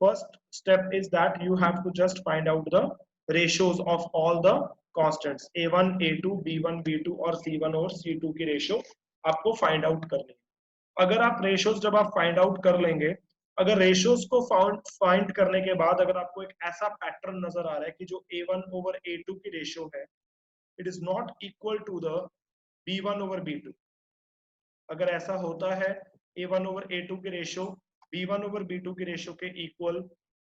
first step is that you have to just find out the ratios of all the constants a1 a2 b1 b2 और c1 और c2 की ratio आपको find out करनी है। अगर आप ratios जब आप फाइंड आउट कर लेंगे, अगर रेशियोज को फाइंड करने के बाद अगर आपको एक ऐसा पैटर्न नजर आ रहा है कि जो a1 ओवर a2 की रेशियो है it is not equal to the b1 over b2, अगर ऐसा होता है a1 ओवर a2 की रेशियो b1 ओवर b2 की रेशियो के इक्वल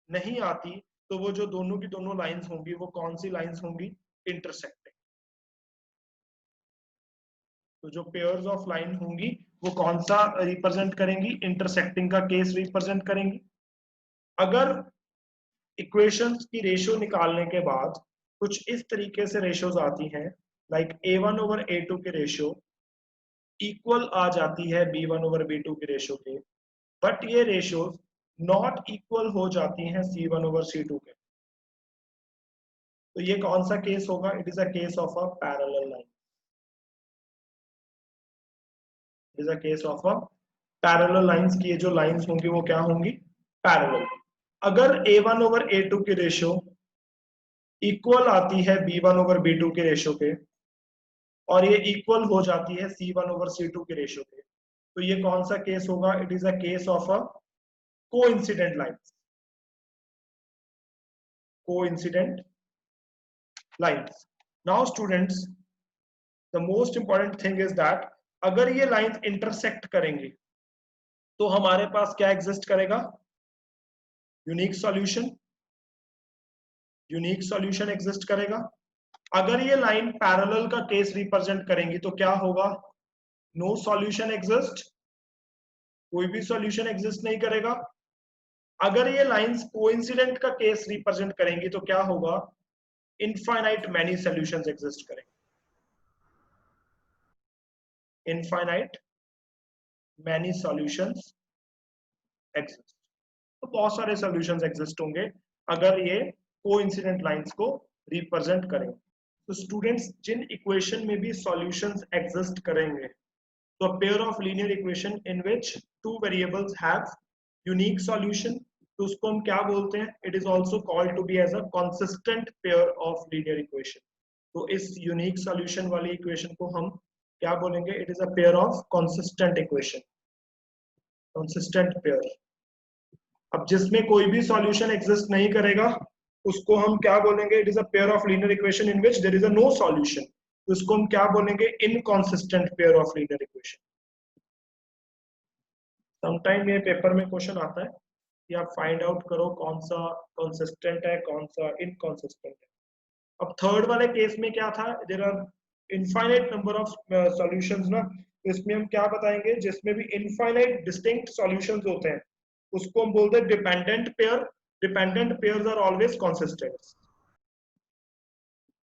नहीं आती, तो वो जो दोनों की दोनों लाइंस होंगी वो कौन सी लाइंस होंगी? इंटरसेक्टिंग। तो जो पेयर्स ऑफ लाइन होंगी वो कौन सा रिप्रेजेंट करेंगी? इंटरसेक्टिंग का केस रिप्रेजेंट करेंगी। अगर इक्वेशंस की रेशियो निकालने के बाद कुछ इस तरीके से रेशियोज आती हैं लाइक a1 ओवर a2 की रेशियो इक्वल आ जाती है b1 ओवर b2 की रेशियो के, बट ये रेशियोज नॉट इक्वल हो जाती हैं c1 ओवर c2 के, तो ये कौन सा केस होगा? It is a case of a parallel line. It is a case of a parallel lines की ये जो लाइंस होंगी वो क्या होंगी? पैरेलल। अगर a1 ओवर a2 की रेशियो इक्वल आती है b1 ओवर b2 के रेशियो के और ये इक्वल हो जाती है c1 ओवर c2 के रेशियो के, तो ये कौन सा केस होगा? It is a case of a coincident lines. Coincident lines. Now students, the most important thing is that अगर ये लाइंस इंटरसेक्ट करेंगी तो हमारे पास क्या एग्जिस्ट करेगा? Unique solution. Unique solution exist करेगा। अगर ये लाइन पैरेलल का केस रिप्रेजेंट करेंगी तो क्या होगा? नो सॉल्यूशन एग्जिस्ट, कोई भी सॉल्यूशन एग्जिस्ट नहीं करेगा। अगर ये लाइंस कोइंसिडेंट का केस रिप्रेजेंट करेंगी तो क्या होगा? इनफाइनाइट मैनी सॉल्यूशंस एग्जिस्ट करेंगे। इनफाइनाइट मैनी सॉल्यूशंस एग्जिस्ट, तो बहुत सारे सॉल्यूशंस एग्जिस्ट होंगे अगर ये कोइंसिडेंट लाइंस को रिप्रेजेंट करेंगे। तो स्टूडेंट्स, जिन इक्वेशन में भी सॉल्यूशंस एग्जिस्ट करेंगे, तो a pair of linear equation in which two variables have unique solution, तो उसको हम क्या बोलते हैं? It is also called to be as a consistent pair of linear equation। तो इस unique solution वाली equation को हम क्या बोलेंगे? It is a pair of consistent equation, consistent pair। अब जिसमें कोई भी solution exist नहीं करेगा उसको हम क्या बोलेंगे? It is a pair of linear equation in which there is a no solution, तो इसको हम क्या बोलेंगे? Inconsistent pair of linear equation। Sometime ये पेपर में क्वेश्चन आता है कि आप फाइंड आउट करो कौन सा कंसिस्टेंट है कौन सा इनकंसिस्टेंट है। अब थर्ड वाले केस में क्या था? There are infinite number of solutions ना, तो इसमें हम क्या बताएंगे? जिसमें भी इनफाइनाइट डिस्टिंक्ट सॉल्यूशंस होते हैं उसको हम बोलते हैं dependent pair. Dependent pairs are always consistent.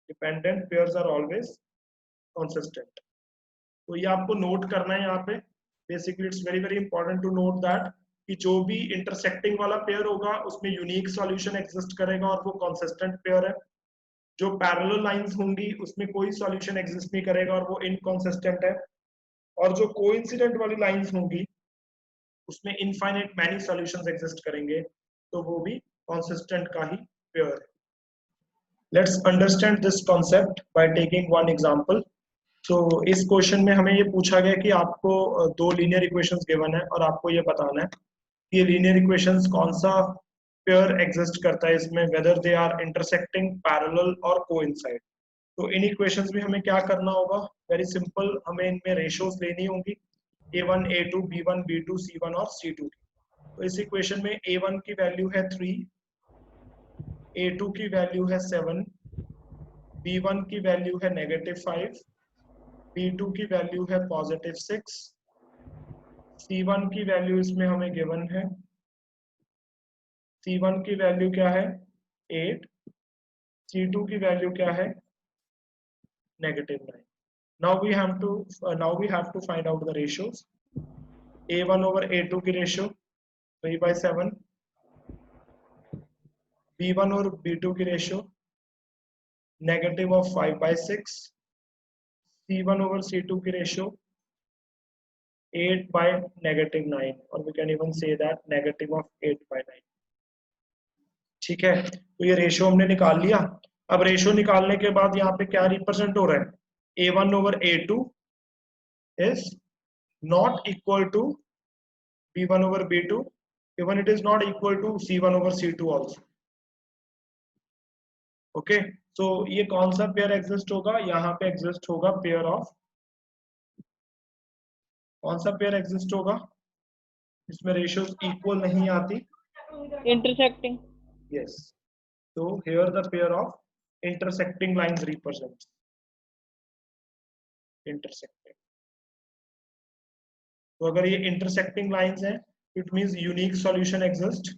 Dependent pairs are always consistent. तो ये आपको नोट करना है यहाँ पे। Basically it's very very important to note that कि जो भी इंटरसेक्टिंग वाला पेयर होगा उसमें यूनिक सॉल्यूशन एग्जिस्ट करेगा और वो कंसिस्टेंट पेयर है। जो पैरेलल लाइंस होंगी उसमें कोई सॉल्यूशन एग्जिस्ट नहीं करेगा और वो इनकंसिस्टेंट है। और जो कोइंसिडेंट वाली लाइंस होंगी उसमें इनफाइनाइट मैनी सॉल्यूशंस एग्जिस्ट करेंगे, तो वो भी कंसिस्टेंट का ही पेयर है। Let's understand this concept by taking one example. तो इस क्वेश्चन में हमें ये पूछा गया कि आपको दो लीनियर इक्वेशंस गिवन है और आपको ये बताना है कि ये लीनियर इक्वेशंस कौन सा पेयर एग्जिस्ट करता है इसमें, whether they are intersecting, parallel और कोइंसाइड। तो इन इक्वेशंस में हमें क्या करना होगा? वेरी सिंपल, हमें इनमें रेशियोज लेनी होंगी a1 a2 b1 b2 c1 और c2 की। तो इस इक्वेशन में a1 की वैल्यू है 3, a2 की वैल्यू है 7, b1 की वैल्यू है -5, b2 की वैल्यू है +6, c1 की वैल्यू इसमें हमें गिवन है। c1 की वैल्यू क्या है? 8, c2 की वैल्यू क्या है? -9। now we have to find out the ratios। a1 over a2 की रेशियो 3/7, b1 और b2 की रेशियो -5/6, c1 over c2 की रेशियो 8/-9, और we can even say that -8/9। ठीक है, तो ये रेशियो हमने निकाल लिया। अब रेशियो निकालने के बाद यहाँ पे क्या रिप्रेजेंट हो रहा है, A1/A2 is not equal to B1/B2, even it is not equal to C1/C2 also. Okay, तो ये कौन सा पेयर एग्जिस्ट होगा, यहाँ पे एग्जिस्ट होगा पेयर ऑफ, कौन सा पेयर एग्जिस्ट होगा इसमें रेशियो इक्वल नहीं आती, intersecting. यस, तो here the pair of intersecting lines represent intersecting. तो अगर ये इंटरसेक्टिंग लाइंस हैं, it means unique solution exist.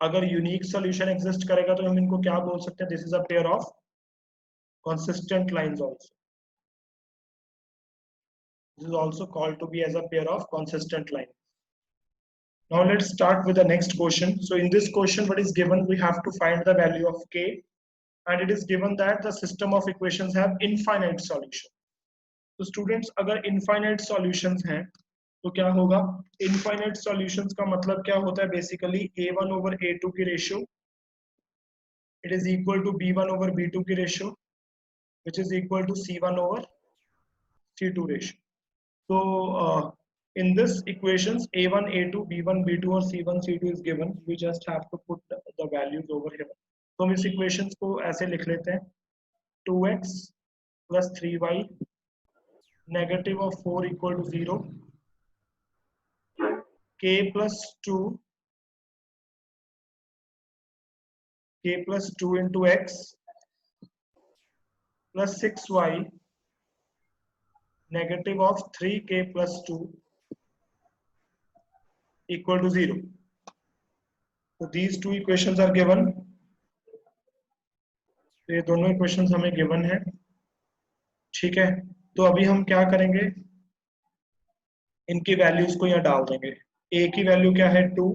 अगर यूनिक सॉल्यूशन एग्जिस्ट करेगा तो हम इनको क्या बोल सकते हैं, this is a pair of consistent lines also. This is also called to be as a pair of consistent lines. Now let's start with the next question. So in this question, what is given, we have to find the value of k, and it is given that the system of equations have infinite solution. So students, अगर infinite solutions हैं तो क्या होगा, infinite solutions का मतलब क्या होता है, basically A1/A2 की ratio it is equal to B1/B2 की ratio which is equal to C1/C2 ratio. So in this equations A1, A2, B1, B2 और C1, C2 is given. We just have to put the values over here. तो हम इस equations को ऐसे लिख लेते हैं, 2x plus 3y negative of 4 equal to 0, k plus 2 into x plus 6y negative of 3k plus 2 equal to 0. So these two equations are given. तो ये दोनों इक्वेशंस हमें गिवन है, ठीक है। तो अभी हम क्या करेंगे, इनकी वैल्यूज को यहाँ डाल देंगे। a की वैल्यू क्या है 2,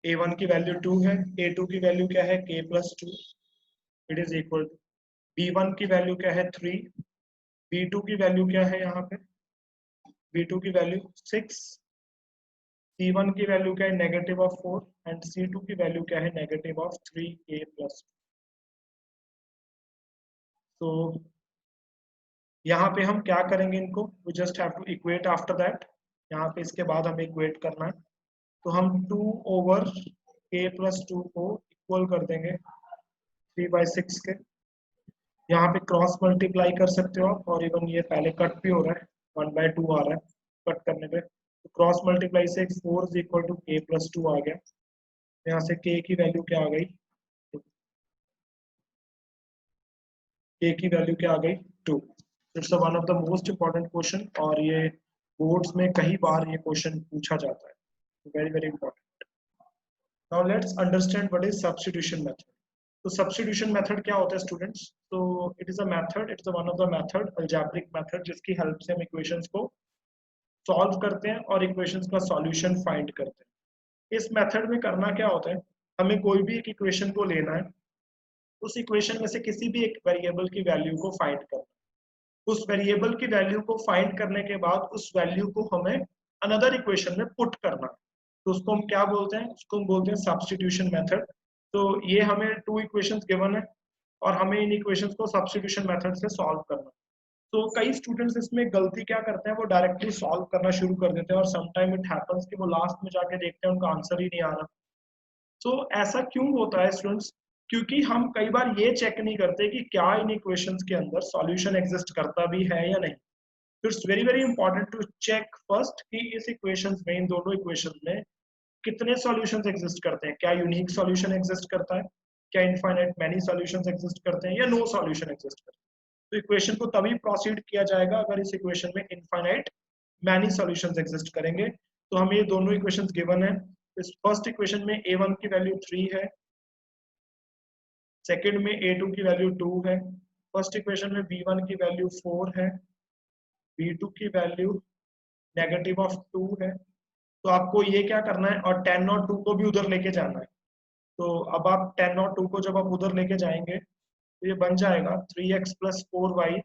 a1 की वैल्यू 2 है, a2 की वैल्यू क्या है k plus 2, it is equal to b1 की वैल्यू क्या है 3, b2 की वैल्यू क्या है यहाँ पे, b2 की वैल्यू 6, c1 की वैल्यू क्या है नेगेटिव ऑफ 4 एंड c2 की वैल्यू क्या है नेगेटिव ऑफ 3k plus 2। तो यहाँ पे हम क्या करेंगे, इनको we just have to equate after that, यहाँ पे इसके बाद हमें इक्वेट करना है। तो हम 2/k plus 2 को इक्वल कर देंगे 3/6 के, यहाँ पे क्रॉस मल्टीप्लाई कर सकते हो आप, और इवन ये पहले कट भी हो रहा है, 1/2 आ रहा है कट करने पे, तो क्रॉस मल्टीप्लाई से 4 is equal to k plus 2 आ गया। यहाँ से k की वैल्यू क्या आ गई, k की वैल्यू क्या आ गई 2। It's one of the most important question, और ये बोर्ड्स में कई बार ये क्वेश्चन पूछा जाता है, very very important. Now let's understand what is substitution method. तो सब्स्टिट्यूशन मेथड क्या होता है स्टूडेंट्स, तो it is a method, it's one of the method, algebraic method, जिसकी हेल्प से हम इक्वेशंस को सॉल्व करते हैं और इक्वेशंस का सॉल्यूशन फाइंड करते हैं। इस मेथड में करना क्या होता है, हमें कोई भी एक इक्वेशन को लेना है, उस इक्वेशन में से किसी भी एक वेरिएबल की वैल्यू को फाइंड करना, उस वेरिएबल की वैल्यू को फाइंड करने के बाद उस वैल्यू को हमें अनदर इक्वेशन में पुट करना, तो उसको हम क्या बोलते हैं, उसको हम बोलते हैं सब्स्टिट्यूशन मेथड। तो ये हमें 2 इक्वेशंस गिवन है और हमें इन इक्वेशंस को सब्स्टिट्यूशन मेथड से सॉल्व करना। तो कई स्टूडेंट्स इसमें गलती क्या करते हैं, वो डायरेक्टली सॉल्व करना शुरू कर देते हैं और समटाइम इट हैपेंस कि वो लास्ट में जाके देखते हैं उनका आंसर ही नहीं आ रहा। तो ऐसा क्यों होता है स्टूडेंट्स, क्योंकि हम कई बार ये चेक नहीं करते कि क्या इन इक्वेशंस के अंदर सॉल्यूशन एग्जिस्ट करता भी है या नहीं। तो it's very very important to check first कि इस इक्वेशंस में, इन दोनों इक्वेशंस में कितने सॉल्यूशंस एग्जिस्ट करते हैं, क्या यूनिक सॉल्यूशन एग्जिस्ट करता है, क्या इनफाइनाइट मैनी सॉल्यूशंस एग्जिस्ट करते हैं, या नो सॉल्यूशन एग्जिस्ट करते हैं। तो इक्वेशन को तभी प्रोसीड किया जाएगा अगर इस इक्वेशन में इनफाइनाइट मैनी सॉल्यूशंस एग्जिस्ट करेंगे। तो हमें ये दोनों इक्वेशंस गिवन है। इस फर्स्ट इक्वेशन में a1 की वैल्यू 3 है, सेकंड में a2 की वैल्यू 2 है, फर्स्ट इक्वेशन में b1 की वैल्यू 4 है, b2 की वैल्यू नेगेटिव ऑफ 2 है। तो आपको ये क्या करना है, और 10 और 2 को भी उधर लेके जाना है। तो अब आप 10 और 2 को जब आप उधर लेके जाएंगे तो ये बन जाएगा 3x plus 4y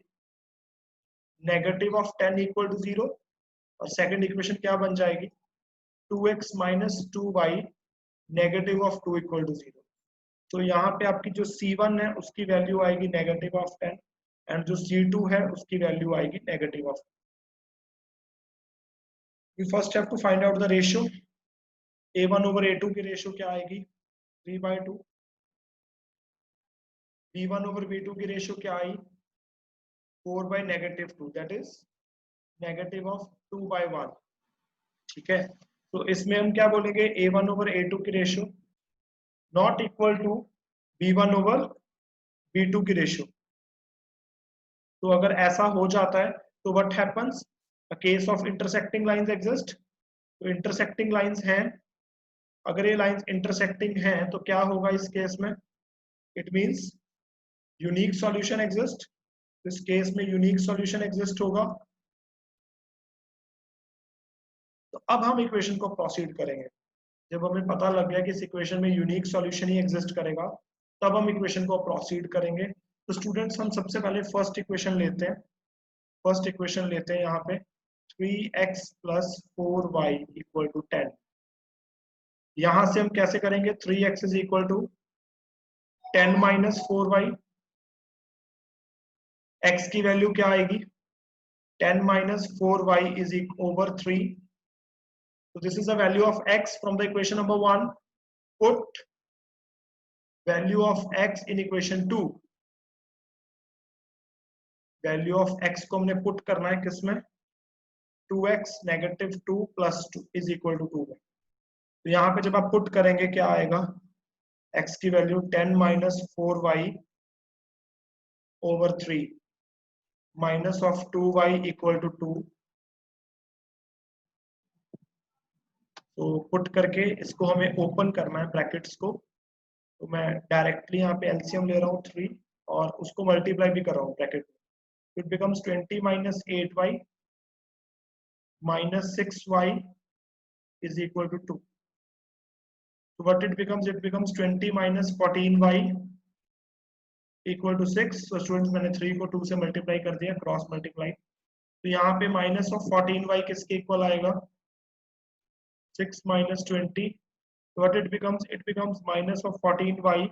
negative of 10 equal to 0, और सेकंड इक्वेशन क्या बन जाएगी, 2x minus 2y negative of 2 equal to 0। तो यहाँ पे आपकी जो C1 है उसकी वैल्यू आएगी नेगेटिव ऑफ 10 एंड जो C2 है उसकी वैल्यू आएगी negative of. We first have to find out the ratio. A1 over A2 की रेशियो क्या आएगी 3/2। B1 ओवर B2 की रेशियो क्या आई 4/-2 दैट इज नेगेटिव ऑफ 2/1। ठीक है, तो इसमें हम क्या बोलेंगे A1 ओवर A2 की ratio not equal to B1 over B2 की रेशियो। तो अगर ऐसा हो जाता है तो what happens, a case of intersecting lines exist. तो इंटरसेक्टिंग लाइंस हैं, अगर ये लाइंस इंटरसेक्टिंग हैं तो क्या होगा इस केस में, it means unique solution exist. इस केस में यूनिक सॉल्यूशन एग्जिस्ट होगा। तो अब हम इक्वेशन को प्रोसीड करेंगे। जब हमें पता लग गया कि इस इक्वेशन में यूनिक सॉल्यूशन ही एग्जिस्ट करेगा तब हम इक्वेशन को प्रोसीड करेंगे। तो स्टूडेंट्स हम सबसे पहले फर्स्ट इक्वेशन लेते हैं। फर्स्ट इक्वेशन लेते हैं यहाँ पे 3x plus 4y equal to 10। यहां से हम कैसे करेंगे 3x is equal to 10 minus 4y। x की वैल्यू क्या आएगी 10 minus 4y is over 3। So this is the value of x from the equation number 1. Put value of x in equation 2. Value of x को हमने put करना है किसमें 2x negative 2 plus 2 is equal to 2 में। तो यहाँ पे जब आप पुट करेंगे क्या आएगा x की value 10 minus 4y over 3 minus of 2y equal to 2। तो पुट करके इसको हमें ओपन करना है ब्रैकेट्स को। तो मैं डायरेक्टली यहाँ पे एलसीएम ले रहा हूँ 3 और उसको मल्टीप्लाई भी कर रहा हूँ ब्रैकेट में। It becomes 20 minus 8y minus 6y is equal to 2. So what it becomes 20 minus 14y equal to 6. So students मैंने 3 को 2 से मल्टीप्लाई कर दिया क्रॉस मल्टीप्लाई। तो यहाँ पे माइनस ऑफ 14y किसके इक्वल आएगा 6 minus 20। what it becomes minus of 14y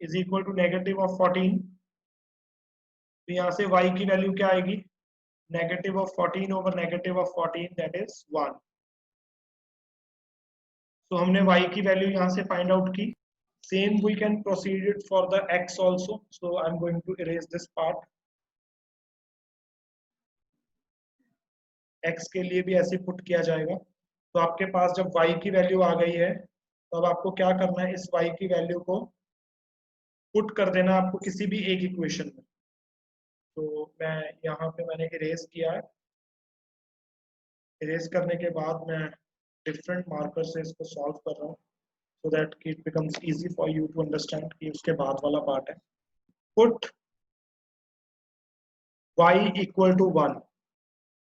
is equal to negative of 14। तो यहाँ से y की वैल्यू क्या आएगी negative of 14 over negative of 14 that is 1। तो हमने y की वैल्यू यहाँ से फाइंड आउट की। Same we can proceed it for the x also. So I am going to erase this part. x के लिए भी ऐसे पुट किया जाएगा। तो आपके पास जब y की वैल्यू आ गई है तो अब आपको क्या करना है इस y की वैल्यू को पुट कर देना आपको किसी भी एक इक्वेशन में। तो मैं यहाँ पे मैंने इरेज किया है। इरेज करने के बाद मैं डिफरेंट मार्कर से इसको सॉल्व कर रहा हूँ so that it becomes easy for you to understand कि उसके बाद वाला पार्ट है। Put y equal to 1।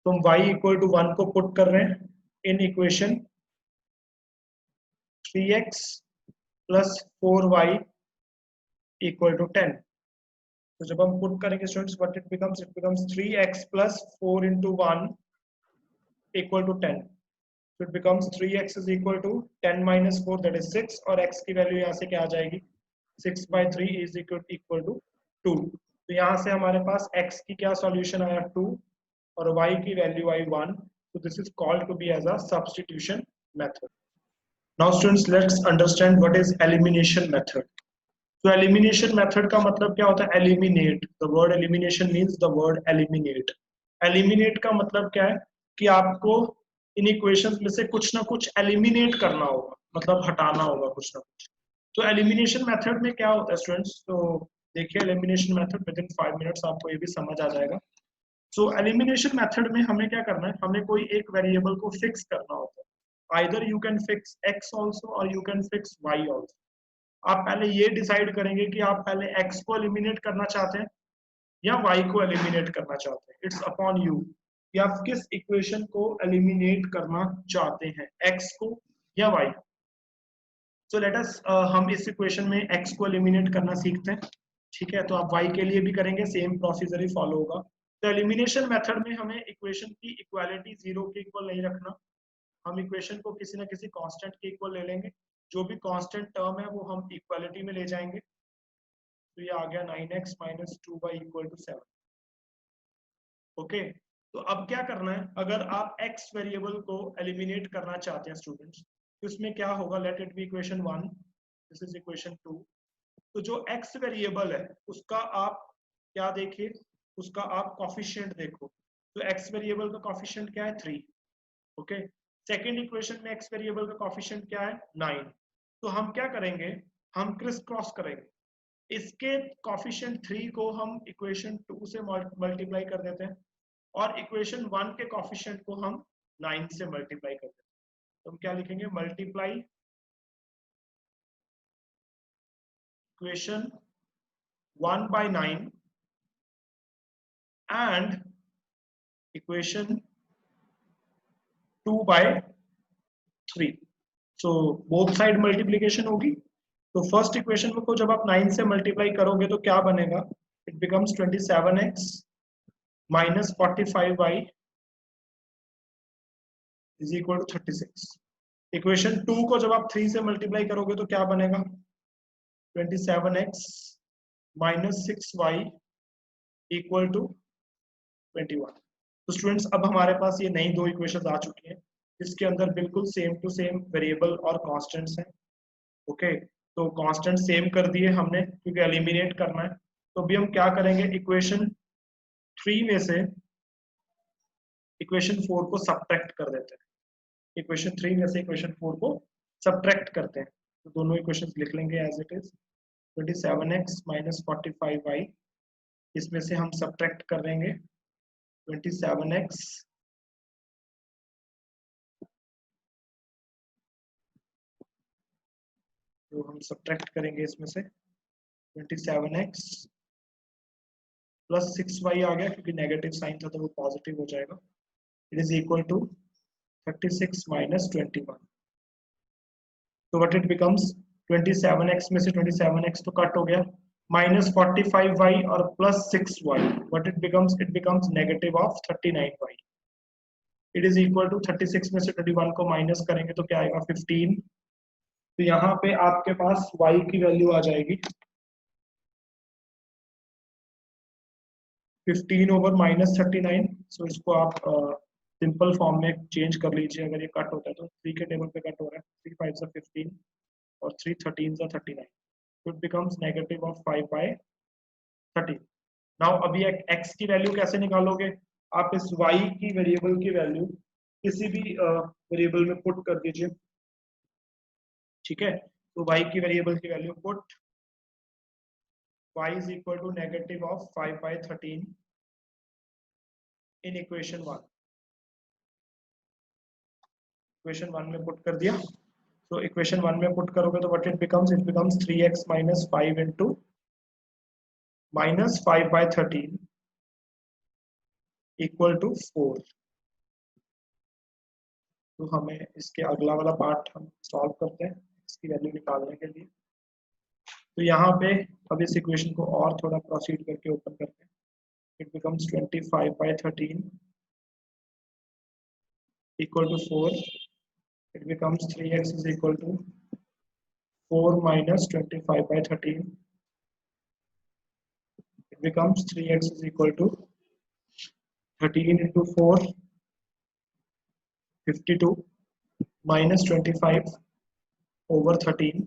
तो हम y equal to 1 को पुट कर रहे हैं in equation 3x plus 4y equal to 10। तो जब हम पुट करेंगे students what it becomes 3x plus 4 into 1 equal to 10। So it becomes 3x is equal to 10 minus 4 that is 6 और x की वैल्यू यहाँ से क्या आ जाएगी 6/3 is equal to 2। तो यहाँ से हमारे पास x की क्या सॉल्यूशन आया 2 और y की value I 1। So this is called to be as a substitution method। Now students let's understand what is elimination method। So elimination method का मतलब क्या होता है eliminate। The word elimination means the word eliminate। eliminate का मतलब क्या है कि आपको इन इक्वेशंस में से कुछ ना कुछ एलिमिनेट करना होगा, मतलब हटाना होगा कुछ ना कुछ। तो एलिमिनेशन मेथड में क्या होता है स्टूडेंट्स, तो देखिए elimination method with in 5 minutes आपको ये भी समझ आ जाएगा। सो एलिमिनेशन मेथड में हमें क्या करना है, हमें कोई एक वेरिएबल को फिक्स करना होता है। Either you can fix x also और you can fix y also. आप पहले ये डिसाइड करेंगे कि आप पहले x को एलिमिनेट करना चाहते हैं या y को एलिमिनेट करना चाहते हैं। इट्स अपॉन यू कि आप किस इक्वेशन को एलिमिनेट करना चाहते हैं, x को या y। सो लेट अस हम इस इक्वेशन में x को एलिमिनेट करना सीखते हैं। ठीक है, तो आप y के लिए भी करेंगे, सेम प्रोसीजर ही फॉलो होगा। तो एलिमिनेशन मेथड में हमें इक्वेशन की इक्वालिटी 0 के इक्वल नहीं रखना, हम इक्वेशन को किसी ना किसी कांस्टेंट के इक्वल ले लेंगे, जो भी कांस्टेंट टर्म है वो हम इक्वालिटी में ले जाएंगे। तो ये आ गया 9x minus 2y equal to 7। Okay, तो अब क्या करना है, अगर आप x वेरिएबल को एलिमिनेट करना चाहते हैं स्टूडेंट्स, तो इसमें क्या होगा, let it be equation 1, this is equation 2। तो जो x वेरिएबल है उसका आप क्या देखिए, उसका आप कॉफिशिएंट देखो। तो x वेरिएबल का कॉफिशिएंट क्या है, 3। ओके, सेकेंड इक्वेशन में x वेरिएबल का कॉफिशिएंट क्या है, 9। तो हम क्या करेंगे, हम क्रिस क्रॉस करेंगे, इसके कॉफिशिएंट 3 को हम इक्वेशन 2 से मल्टीप्लाई कर देते हैं और इक्वेशन 1 के कॉफिशिएंट को हम 9 से मल्टीप्लाई कर देते हैं। तो हम क्या लिखेंगे, multiply equation 1 by 9 and equation 2 by 3। so both side multiplication होगी। तो फर्स्ट इक्वेशन को जब आप 9 से मल्टीप्लाई करोगे तो क्या बनेगा, it becomes 27x minus 45y is equal to 36। Equation 2 को जब आप 3 से मल्टीप्लाई करोगे तो क्या बनेगा, 27x minus 6y equal to 21। तो स्टूडेंट्स अब हमारे पास ये नई दो इक्वेशंस आ चुकी हैं जिसके अंदर बिल्कुल सेम टू सेम वेरिएबल और कांस्टेंट्स हैं। ओके, तो कांस्टेंट सेम कर दिए हमने क्योंकि एलिमिनेट करना है। तो अभी हम क्या करेंगे, इक्वेशन 3 में से इक्वेशन 4 को सब्ट्रैक्ट कर देते हैं। इक्वेशन 3 में से इक्वेशन 4 को सब्ट्रैक्ट करते हैं। तो दोनों इक्वेशंस लिख लेंगे as it is. 27x minus 45y, इसमें से हम सब्ट्रैक्ट कर देंगे 27x तो हम सब्ट्रैक्ट करेंगे इसमें से 27x प्लस 6y आ गया क्योंकि नेगेटिव साइन था तो वो पॉजिटिव हो जाएगा। It is equal to 36 minus 21। तो व्हाट इट बिकम्स, 27x में से 27x तो कट हो गया, माइनस 45y और plus 6y, what it becomes, it becomes negative of 39y। It is equal to 36 में से 21 को माइनस करेंगे तो क्या आएगा, 15। तो यहाँ पे आपके पास y की वैल्यू आ जाएगी 15 ओवर माइनस 39। सो इसको आप सिंपल फॉर्म में चेंज कर लीजिए। अगर ये कट होता है तो 3 के टेबल पे कट हो रहा है, 3 5 से 15 और 3 13 से 39। तो it becomes negative of 5 by 13। Now अभी x की वैल्यू कैसे निकालोगे, आप इस y की वेरिएबल की वैल्यू किसी भी वेरिएबल में पुट कर दीजिए। ठीक है, तो y की वेरिएबल की value put y is equal to negative of 5 by 13 in equation 1। Equation 1 में पुट कर दिया। तो इक्वेशन 1 में पुट करोगे तो what it becomes 3x minus 5 into minus 5 by 13 equal to 4। तो हमें इसके अगला वाला पार्ट हम सॉल्व करते हैं इसकी वैल्यू निकालने के लिए। तो यहाँ पे अब इस इक्वेशन को और थोड़ा प्रोसीड करके ओपन करते हैं। It becomes 25 by 13 equal to 4। it becomes 3x is equal to 4 minus 25 by 13। it becomes 3x is equal to 13 into 4 52 minus 25 over 13।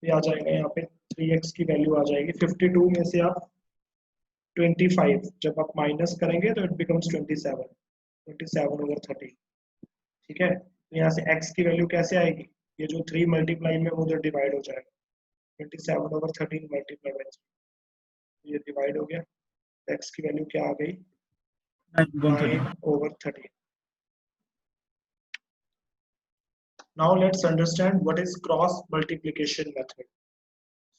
ये आ जाएगा यहाँ पे 3x की वैल्यू आ जाएगी 52 में से आप 25 जब आप माइनस करेंगे तो इट बिकम्स 27 over 13। ठीक है, तो यहाँ से x की वैल्यू कैसे आएगी, ये जो 3 मल्टीप्लाई में वो जो डिवाइड हो जाएगा 27 over 13 मल्टीप्लाई बाय 3, ये डिवाइड हो गया। x की वैल्यू क्या आ गई, 9 over 13। Now let's understand what is cross multiplication method.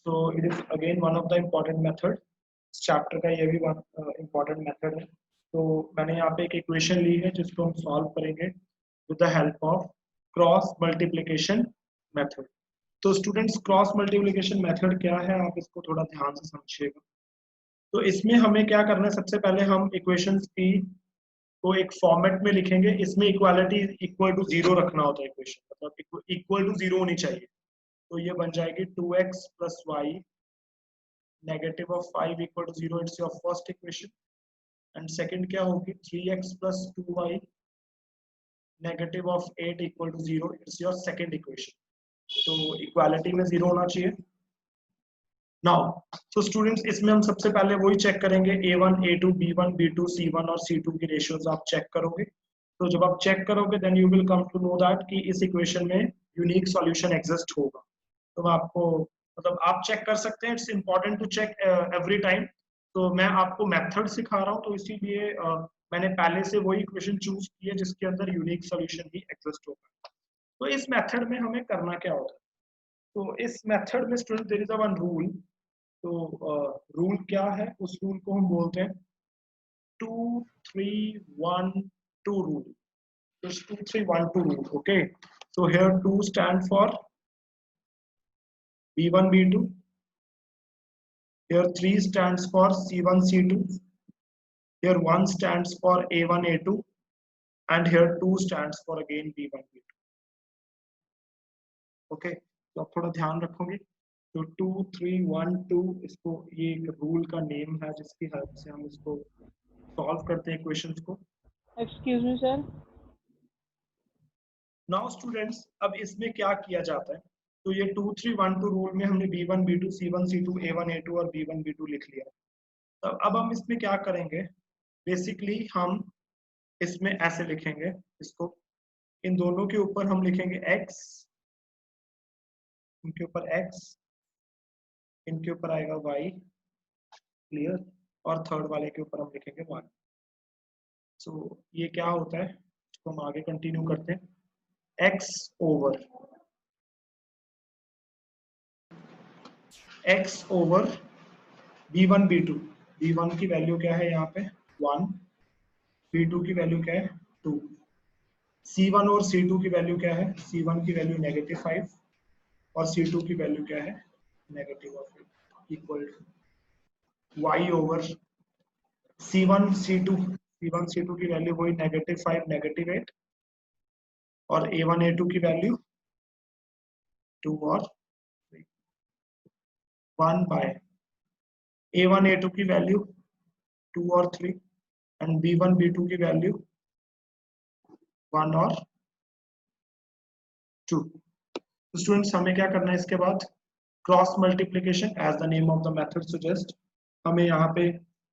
So it is again one of the important method। इस चैप्टर का ये भी important method है। तो मैंने यहाँ पे एक इक्वेशन ली है जिसको हम सॉल्व करेंगे with the help of cross multiplication method। तो स्टूडेंट्स क्रॉस मल्टीप्लिकेशन मेथड क्या है, आप इसको थोड़ा ध्यान से समझिएगा। तो इसमें हमें क्या करना है, सबसे पहले हम इक्वेशंस की तो एक फॉर्मेट में लिखेंगे, इसमें इक्वालिटी इक्वल टू 0 रखना होता है इक्वेशन, मतलब इक्वल टू 0 होनी चाहिए। तो ये बन जाएगी 2x plus Y negative of 5 equal to 0, it's your first equation. And second क्या होगी 3x plus 2y negative of 8 equal to 0, it's your second equation. तो इक्वालिटी में 0 होना चाहिए। नाउ तो स्टूडेंट्स इसमें हम सबसे पहले वही चेक करेंगे, a1 a2 b1 b2 c1 और c2 की रेशियोज आप चेक करोगे। तो जब आप चेक करोगे then you will come to know that कि इस इक्वेशन में यूनिक सॉल्यूशन एग्जिस्ट होगा। तो मैं आपको मतलब आप चेक कर सकते हैं, it's important to check every time. तो मैं आपको मेथड सिखा रहा हूँ, तो इसीलिए मैंने पहले से वही इक्वेशन चूज की है जिसके अंदर यूनिक सॉल्यूशन भी एग्जिस्ट होगा। तो इस मेथड में हमें करना क्या होता है, तो इस मेथड में student there is a one rule. तो रूल क्या है, उस रूल को हम बोलते हैं 2 3 1 2 रूल। तो 2 3 1 2 rule, okay. So here 2 stand for b1 b2, here 3 stands for c1 c2, here 1 stands for a1 a2, and here 2 stands for again b1 b2, okay. तो आप थोड़ा ध्यान रखोगे। तो 2 3 1 2 इसको, ये रूल का नेम है जिसकी हेल्प से हम इसको सॉल्व करते हैं इक्वेशंस को। Excuse me sir. Now students अब इसमें क्या किया जाता है, तो ये 2 3 1 2 रूल में हमने b1 b2 c1 c2 a1 a2 और b1 b2 लिख लिया। तो अब हम इसमें क्या करेंगे, बेसिकली हम इसमें ऐसे लिखेंगे इसको, इन दोनों के ऊपर हम लिखेंगे x, इनके ऊपर x, इनके ऊपर आएगा y, क्लियर, और थर्ड वाले के ऊपर हम लिखेंगे 1। सो ये क्या होता है, इसको हम आगे कंटिन्यू करते हैं। x over b1 b2, b1 की वैल्यू क्या है यहाँ पे 1, b2 की वैल्यू क्या है 2, c1 और c2 की वैल्यू क्या है, c1 की वैल्यू -5 और c2 की वैल्यू क्या है -8, equal to y over c1 c2 की वैल्यू वही -5 -8 और a1 a2 की वैल्यू 2 और 1 बाय a1 a2 की वैल्यू 2 और 3 एंड b1 b2 की वैल्यू 1 और 2। तो स्टूडेंट्स हमें क्या करना है इसके बाद, cross multiplication as the name of the method suggest. हमें यहाँ पे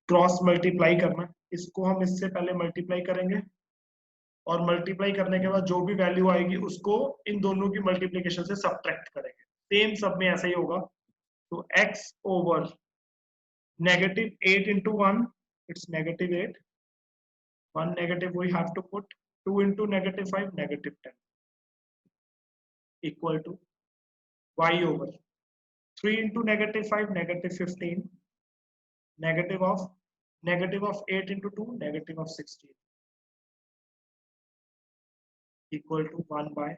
क्रॉस मल्टीप्लाई करना है, इसको हम इससे पहले मल्टीप्लाई करेंगे और मल्टीप्लाई करने के बाद जो भी वैल्यू आएगी उसको इन दोनों की मल्टीप्लिकेशन से सब्ट्रैक्ट करेंगे। सेम सब में ऐसा ही होगा। तो x over -8 into 1, it's -8, 1 negative we have to put, 2 into -5 -10 equal to y over 3 into -5 -15, negative of -8 into 2 -16 equal to 1 by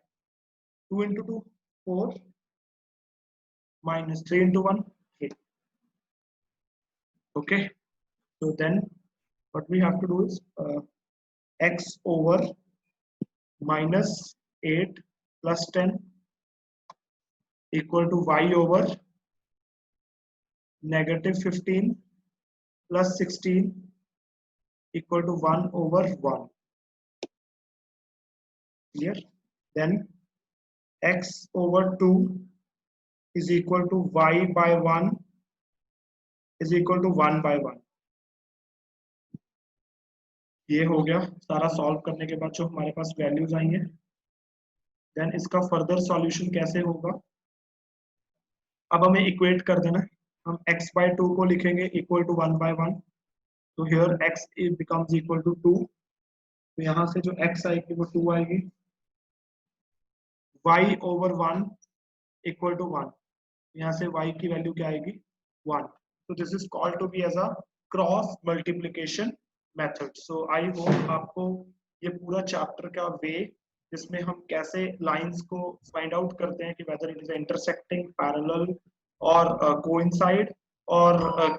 2 into 2 4 minus 3 into 1 8. Okay, so then what we have to do is x over -8 plus 10 equal to y over -15 plus 16 equal to 1 over 1. Clear? Then x over 2 is equal to y by 1 is equal to 1 by 1. ये हो गया सारा solve करने के बाद जो हमारे पास values आई हैं। देन इसका फर्दर सॉल्यूशन कैसे होगा, अब हमें इक्वेट कर देना है। हम x by 2 को लिखेंगे इक्वल टू 1 by 1। तो here x becomes equal to 2, तो यहाँ से जो x आएगी वो 2 आएगी। y over 1 इक्वल टू 1, यहाँ से y की वैल्यू क्या आएगी 1। तो this is called to be as a cross multiplication method. So I hope आपको ये पूरा चैप्टर का वे, जिसमें हम कैसे लाइंस को फाइंड आउट करते हैं कि whether it is intersecting, parallel और कोइंसाइड, और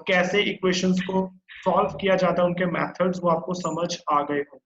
कैसे इक्वेशंस को सॉल्व किया जाता है, उनके मेथड्स वो आपको समझ आ गए हों।